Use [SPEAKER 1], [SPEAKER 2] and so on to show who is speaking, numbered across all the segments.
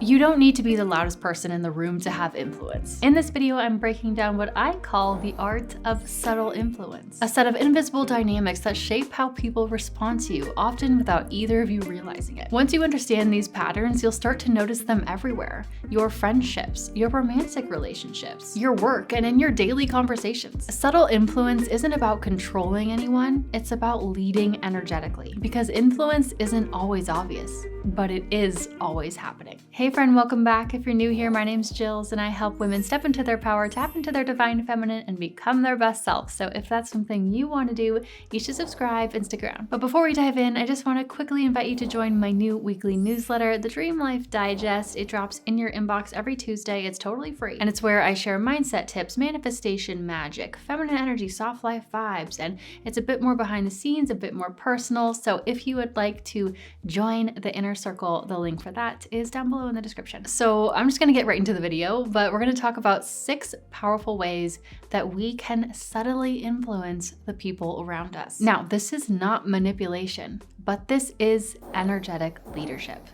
[SPEAKER 1] You don't need to be the loudest person in the room to have influence. In this video, I'm breaking down what I call the art of subtle influence, a set of invisible dynamics that shape how people respond to you, often without either of you realizing it. Once you understand these patterns, you'll start to notice them everywhere: your friendships, your romantic relationships, your work, and in your daily conversations. Subtle influence isn't about controlling anyone, it's about leading energetically, because influence isn't always obvious, but it is always happening. Hey friend, welcome back. If you're new here, my name's Jillz and I help women step into their power, tap into their divine feminine, and become their best self. So if that's something you want to do, you should subscribe and stick around. But before we dive in, I just want to quickly invite you to join my new weekly newsletter, the Dream Life Digest. It drops in your inbox every Tuesday. It's totally free. And it's where I share mindset tips, manifestation magic, feminine energy, soft life vibes, and it's a bit more behind the scenes, a bit more personal. So if you would like to join the inner circle, the link for that is down below in the description. So I'm just gonna get right into the video, but we're gonna talk about 6 powerful ways that we can subtly influence the people around us. Now, this is not manipulation, but this is energetic leadership.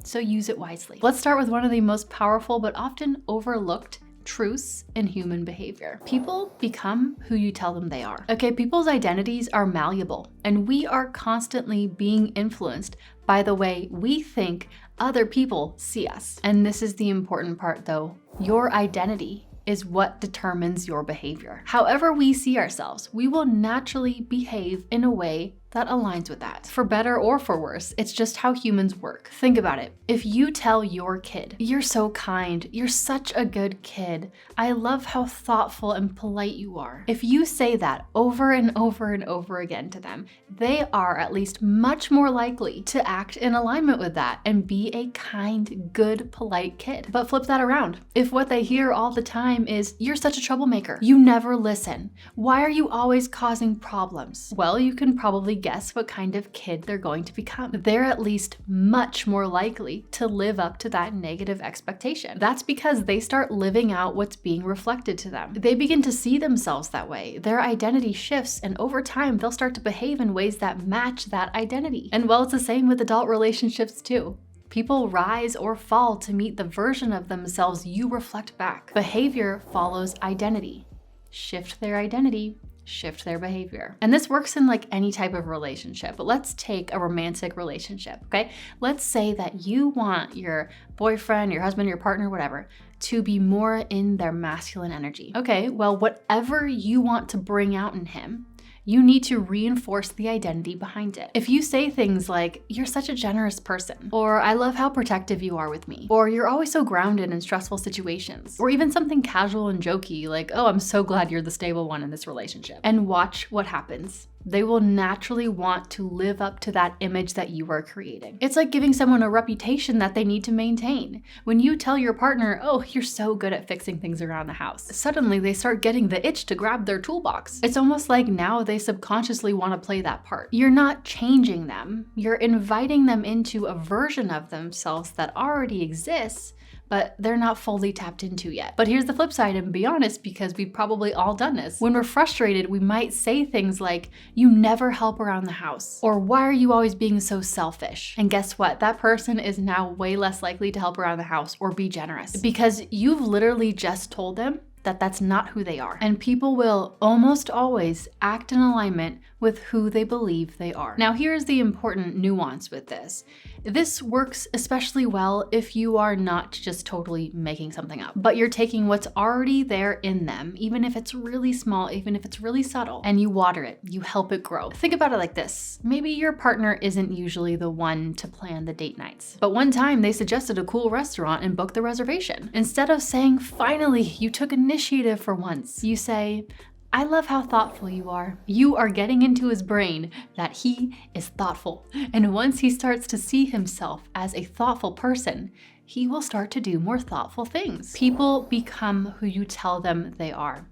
[SPEAKER 1] So use it wisely. Let's start with one of the most powerful but often overlooked truths in human behavior. People become who you tell them they are. Okay, people's identities are malleable, and we are constantly being influenced by the way we think other people see us. And this is the important part though. Your identity is what determines your behavior. However we see ourselves, we will naturally behave in a way that aligns with that. For better or for worse, it's just how humans work. Think about it. If you tell your kid, "You're so kind, you're such a good kid, I love how thoughtful and polite you are." If you say that over and over and over again to them, they are at least much more likely to act in alignment with that and be a kind, good, polite kid. But flip that around. If what they hear all the time is, "You're such a troublemaker, you never listen, why are you always causing problems?" Well, you can probably guess what kind of kid they're going to become. They're at least much more likely to live up to that negative expectation. That's because they start living out what's being reflected to them. They begin to see themselves that way. Their identity shifts, and over time, they'll start to behave in ways that match that identity. And well, it's the same with adult relationships too. People rise or fall to meet the version of themselves you reflect back. Behavior follows identity. Shift their identity, shift their behavior. And this works in like any type of relationship, but let's take a romantic relationship, okay? Let's say that you want your boyfriend, your husband, your partner, whatever, to be more in their masculine energy. Okay, well, whatever you want to bring out in him, you need to reinforce the identity behind it. If you say things like, "You're such a generous person," or "I love how protective you are with me," or "You're always so grounded in stressful situations," or even something casual and jokey like, "Oh, I'm so glad you're the stable one in this relationship," and watch what happens. They will naturally want to live up to that image that you are creating. It's like giving someone a reputation that they need to maintain. When you tell your partner, "Oh, you're so good at fixing things around the house," suddenly they start getting the itch to grab their toolbox. It's almost like now they subconsciously want to play that part. You're not changing them. You're inviting them into a version of themselves that already exists, but they're not fully tapped into yet. But here's the flip side, and be honest, because we've probably all done this. When we're frustrated, we might say things like, "You never help around the house," or "Why are you always being so selfish?" And guess what? That person is now way less likely to help around the house or be generous, because you've literally just told them that that's not who they are. And people will almost always act in alignment with who they believe they are. Now, here's the important nuance with this. This works especially well if you are not just totally making something up, but you're taking what's already there in them, even if it's really small, even if it's really subtle, and you water it, you help it grow. Think about it like this. Maybe your partner isn't usually the one to plan the date nights, but one time they suggested a cool restaurant and booked the reservation. Instead of saying, "Finally, you took initiative for once," you say, "I love how thoughtful you are." You are getting into his brain that he is thoughtful. And once he starts to see himself as a thoughtful person, he will start to do more thoughtful things. People become who you tell them they are.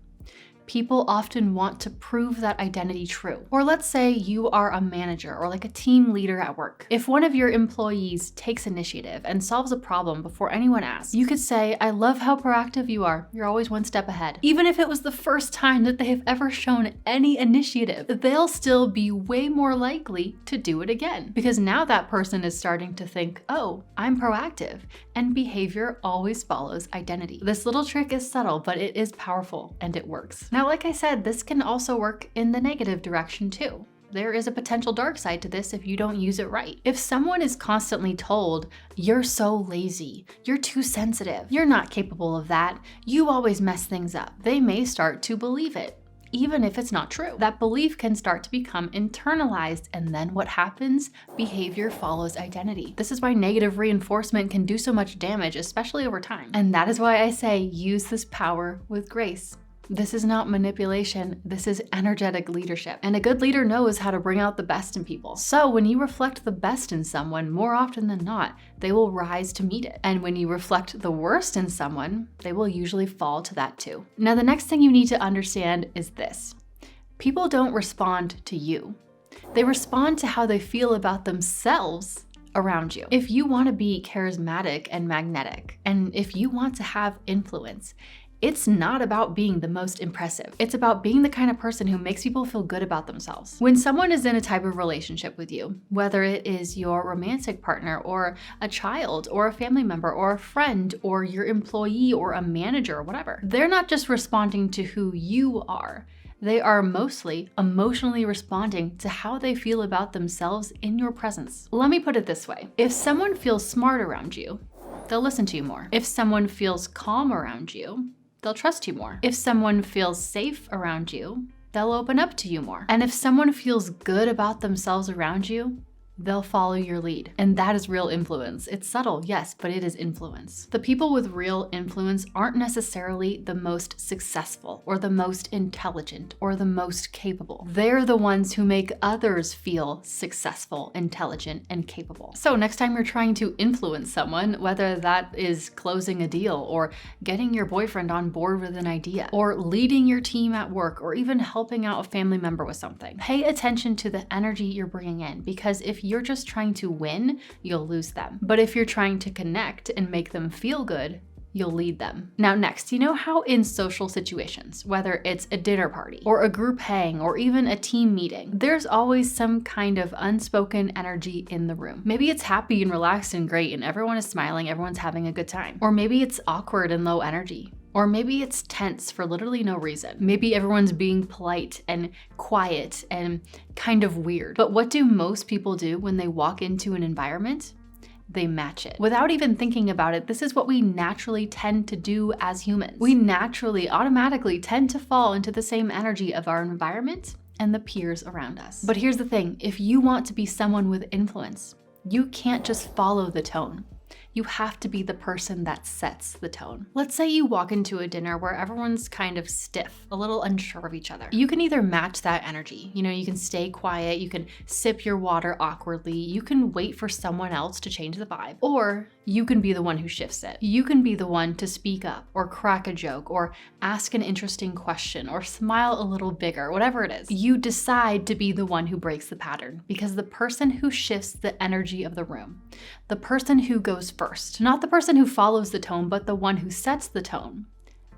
[SPEAKER 1] People often want to prove that identity true. Or let's say you are a manager or like a team leader at work. If one of your employees takes initiative and solves a problem before anyone asks, you could say, "I love how proactive you are. You're always one step ahead." Even if it was the first time that they have ever shown any initiative, they'll still be way more likely to do it again. Because now that person is starting to think, oh, I'm proactive. And behavior always follows identity. This little trick is subtle, but it is powerful and it works. Now, like I said, this can also work in the negative direction too. There is a potential dark side to this if you don't use it right. If someone is constantly told, "You're so lazy, you're too sensitive, you're not capable of that, you always mess things up," they may start to believe it. Even if it's not true. That belief can start to become internalized, and then what happens? Behavior follows identity. This is why negative reinforcement can do so much damage, especially over time. And that is why I say use this power with grace. This is not manipulation, this is energetic leadership. And a good leader knows how to bring out the best in people. So when you reflect the best in someone, more often than not, they will rise to meet it. And when you reflect the worst in someone, they will usually fall to that too. Now, the next thing you need to understand is this. People don't respond to you. They respond to how they feel about themselves around you. If you want to be charismatic and magnetic, and if you want to have influence, it's not about being the most impressive. It's about being the kind of person who makes people feel good about themselves. When someone is in a type of relationship with you, whether it is your romantic partner or a child or a family member or a friend or your employee or a manager or whatever, they're not just responding to who you are. They are mostly emotionally responding to how they feel about themselves in your presence. Let me put it this way. If someone feels smart around you, they'll listen to you more. If someone feels calm around you, they'll trust you more. If someone feels safe around you, they'll open up to you more. And if someone feels good about themselves around you, they'll follow your lead. And that is real influence. It's subtle, yes, but it is influence. The people with real influence aren't necessarily the most successful or the most intelligent or the most capable. They're the ones who make others feel successful, intelligent, and capable. So next time you're trying to influence someone, whether that is closing a deal or getting your boyfriend on board with an idea or leading your team at work or even helping out a family member with something, pay attention to the energy you're bringing in, because if you're just trying to win, you'll lose them. But if you're trying to connect and make them feel good, you'll lead them. Now next, you know how in social situations, whether it's a dinner party or a group hang or even a team meeting, there's always some kind of unspoken energy in the room. Maybe it's happy and relaxed and great and everyone is smiling, everyone's having a good time. Or maybe it's awkward and low energy. Or maybe it's tense for literally no reason. Maybe everyone's being polite and quiet and kind of weird. But what do most people do when they walk into an environment? They match it. Without even thinking about it, this is what we naturally tend to do as humans. We naturally, automatically tend to fall into the same energy of our environment and the peers around us. But here's the thing, if you want to be someone with influence, you can't just follow the tone. You have to be the person that sets the tone. Let's say you walk into a dinner where everyone's kind of stiff, a little unsure of each other. You can either match that energy. You know, you can stay quiet, you can sip your water awkwardly, you can wait for someone else to change the vibe, or you can be the one who shifts it. You can be the one to speak up or crack a joke or ask an interesting question or smile a little bigger, whatever it is. You decide to be the one who breaks the pattern, because the person who shifts the energy of the room, the person who goes first, not the person who follows the tone, but the one who sets the tone,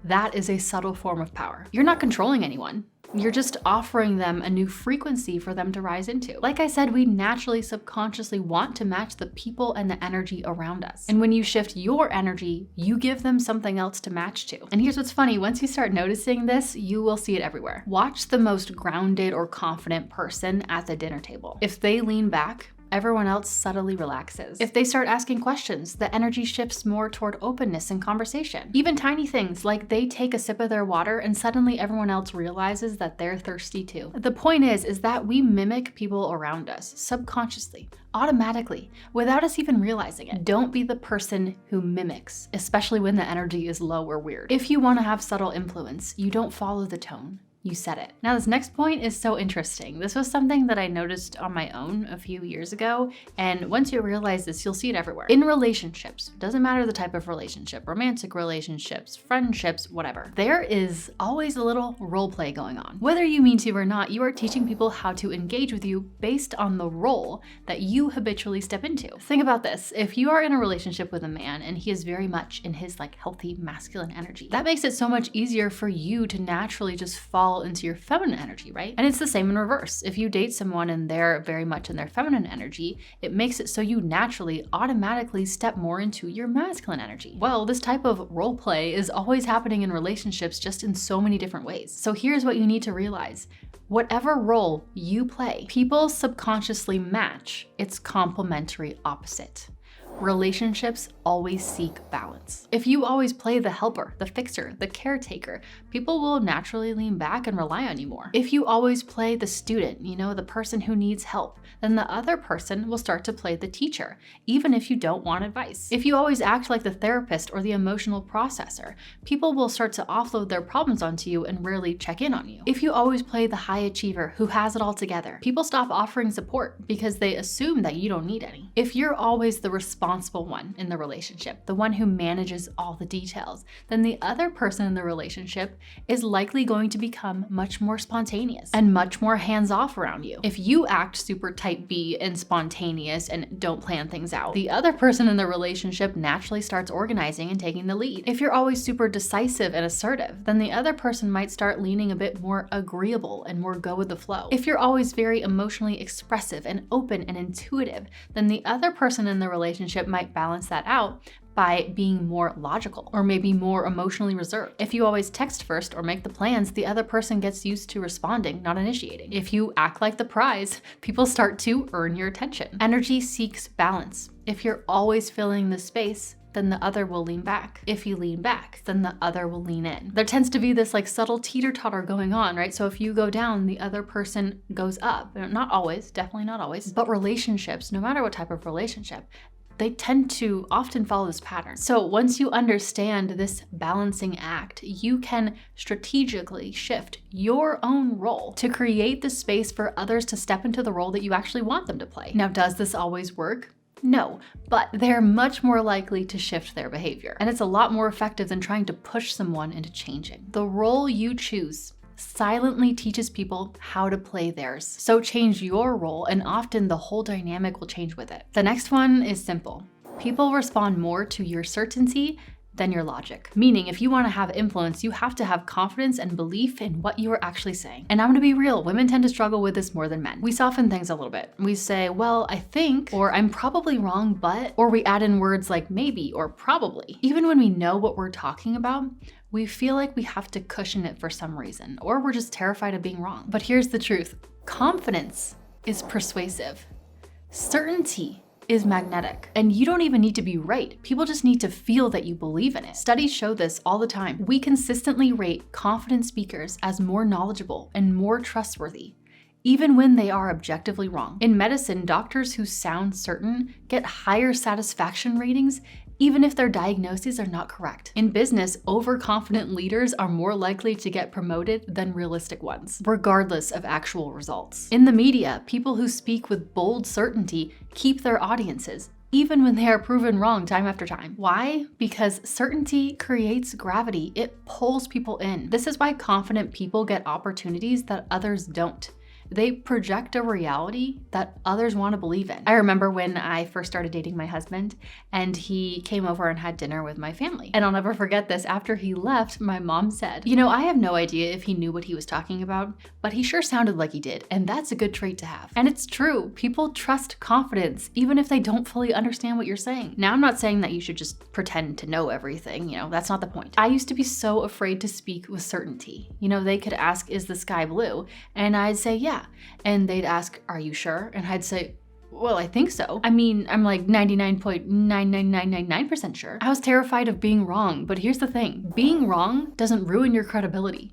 [SPEAKER 1] that is a subtle form of power. You're not controlling anyone. You're just offering them a new frequency for them to rise into. Like I said, we naturally, subconsciously want to match the people and the energy around us. And when you shift your energy, you give them something else to match to. And here's what's funny, once you start noticing this, you will see it everywhere. Watch the most grounded or confident person at the dinner table. If they lean back, everyone else subtly relaxes. If they start asking questions, the energy shifts more toward openness and conversation. Even tiny things like they take a sip of their water and suddenly everyone else realizes that they're thirsty too. The point is that we mimic people around us subconsciously, automatically, without us even realizing it. Don't be the person who mimics, especially when the energy is low or weird. If you want to have subtle influence, you don't follow the tone. you said it. Now, this next point is so interesting. This was something that I noticed on my own a few years ago, and once you realize this, you'll see it everywhere. In relationships, doesn't matter the type of relationship, romantic relationships, friendships, whatever, there is always a little role play going on. Whether you mean to or not, you are teaching people how to engage with you based on the role that you habitually step into. Think about this. If you are in a relationship with a man and he is very much in his healthy masculine energy, that makes it so much easier for you to naturally just fall into your feminine energy, right? And it's the same in reverse. If you date someone and they're very much in their feminine energy, it makes it so you naturally automatically step more into your masculine energy. Well, this type of role play is always happening in relationships, just in so many different ways. So here's what you need to realize. Whatever role you play, people subconsciously match its complementary opposite. Relationships always seek balance. If you always play the helper, the fixer, the caretaker, people will naturally lean back and rely on you more. If you always play the student, the person who needs help, then the other person will start to play the teacher, even if you don't want advice. If you always act like the therapist or the emotional processor, people will start to offload their problems onto you and rarely check in on you. If you always play the high achiever who has it all together, people stop offering support because they assume that you don't need any. If you're always the responsible one in the relationship, the one who manages all the details, then the other person in the relationship is likely going to become much more spontaneous and much more hands-off around you. If you act super type B and spontaneous and don't plan things out, the other person in the relationship naturally starts organizing and taking the lead. If you're always super decisive and assertive, then the other person might start leaning a bit more agreeable and more go with the flow. If you're always very emotionally expressive and open and intuitive, then the other person in the relationship might balance that out by being more logical or maybe more emotionally reserved. If you always text first or make the plans, the other person gets used to responding, not initiating. If you act like the prize, people start to earn your attention. Energy seeks balance. If you're always filling the space, then the other will lean back. If you lean back, then the other will lean in. There tends to be this subtle teeter-totter going on, right? So if you go down, the other person goes up. Not always, definitely not always, but relationships, no matter what type of relationship, they tend to often follow this pattern. So once you understand this balancing act, you can strategically shift your own role to create the space for others to step into the role that you actually want them to play. Now, does this always work? No, but they're much more likely to shift their behavior. And it's a lot more effective than trying to push someone into changing. The role you choose silently teaches people how to play theirs. So change your role, and often the whole dynamic will change with it. The next one is simple. People respond more to your certainty than your logic. Meaning, if you want to have influence, you have to have confidence and belief in what you are actually saying. And I'm gonna be real, women tend to struggle with this more than men. We soften things a little bit. We say, well, I think, or I'm probably wrong, but, or we add in words like maybe or probably. Even when we know what we're talking about, we feel like we have to cushion it for some reason, or we're just terrified of being wrong. But here's the truth. Confidence is persuasive. Certainty is magnetic. And you don't even need to be right. People just need to feel that you believe in it. Studies show this all the time. We consistently rate confident speakers as more knowledgeable and more trustworthy, even when they are objectively wrong. In medicine, doctors who sound certain get higher satisfaction ratings even if their diagnoses are not correct. In business, overconfident leaders are more likely to get promoted than realistic ones, regardless of actual results. In the media, people who speak with bold certainty keep their audiences, even when they are proven wrong time after time. Why? Because certainty creates gravity. It pulls people in. This is why confident people get opportunities that others don't. They project a reality that others want to believe in. I remember when I first started dating my husband and he came over and had dinner with my family. And I'll never forget this. After he left, my mom said, I have no idea if he knew what he was talking about, but he sure sounded like he did. And that's a good trait to have. And it's true. People trust confidence, even if they don't fully understand what you're saying. Now, I'm not saying that you should just pretend to know everything. That's not the point. I used to be so afraid to speak with certainty. They could ask, is the sky blue? And I'd say, yeah. And they'd ask, are you sure? And I'd say, well, I think so. I'm like 99.99999% sure. I was terrified of being wrong, but here's the thing. Being wrong doesn't ruin your credibility.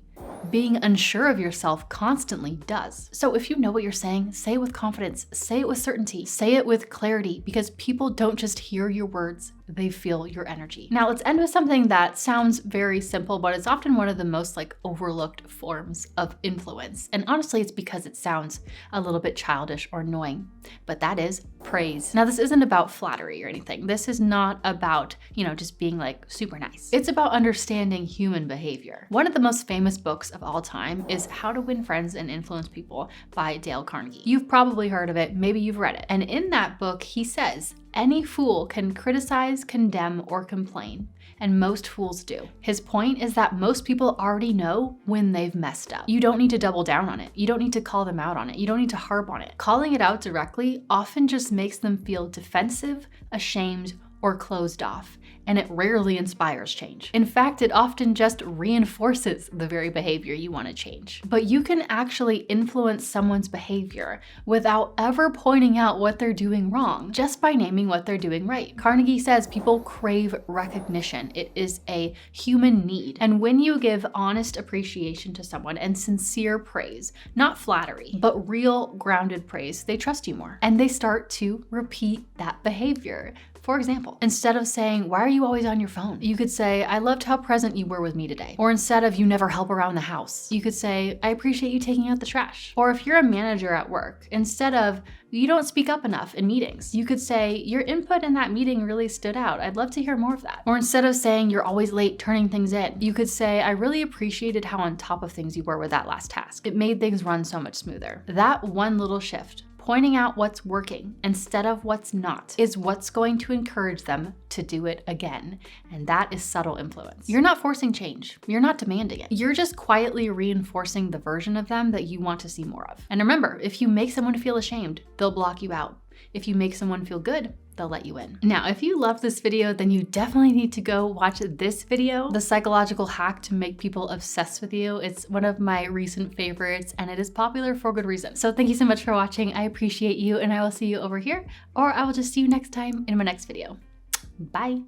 [SPEAKER 1] being unsure of yourself constantly does. So if you know what you're saying, say it with confidence, say it with certainty, say it with clarity, because people don't just hear your words, they feel your energy. Now let's end with something that sounds very simple, but it's often one of the most overlooked forms of influence. And honestly, it's because it sounds a little bit childish or annoying, but that is praise. Now this isn't about flattery or anything. This is not about, just being super nice. It's about understanding human behavior. One of the most famous books of all time is How to Win Friends and Influence People by Dale Carnegie. You've probably heard of it, maybe you've read it. And in that book, he says, any fool can criticize, condemn, or complain, and most fools do. His point is that most people already know when they've messed up. You don't need to double down on it. You don't need to call them out on it. You don't need to harp on it. Calling it out directly often just makes them feel defensive, ashamed, or closed off, and it rarely inspires change. In fact, it often just reinforces the very behavior you want to change. But you can actually influence someone's behavior without ever pointing out what they're doing wrong, just by naming what they're doing right. Carnegie says people crave recognition. It is a human need. And when you give honest appreciation to someone and sincere praise, not flattery, but real grounded praise, they trust you more. And they start to repeat that behavior. For example, instead of saying, why are you always on your phone? You could say, I loved how present you were with me today. Or instead of, you never help around the house, you could say, I appreciate you taking out the trash. Or if you're a manager at work, instead of, you don't speak up enough in meetings, you could say, your input in that meeting really stood out. I'd love to hear more of that. Or instead of saying, you're always late turning things in, you could say, I really appreciated how on top of things you were with that last task. It made things run so much smoother. That one little shift, pointing out what's working instead of what's not, is what's going to encourage them to do it again. And that is subtle influence. You're not forcing change. You're not demanding it. You're just quietly reinforcing the version of them that you want to see more of. And remember, if you make someone feel ashamed, they'll block you out. If you make someone feel good, they'll let you in. Now, if you love this video, then you definitely need to go watch this video, The Psychological Hack to Make People Obsessed with You. It's one of my recent favorites and it is popular for good reason. So thank you so much for watching. I appreciate you and I will see you over here, or I will just see you next time in my next video. Bye.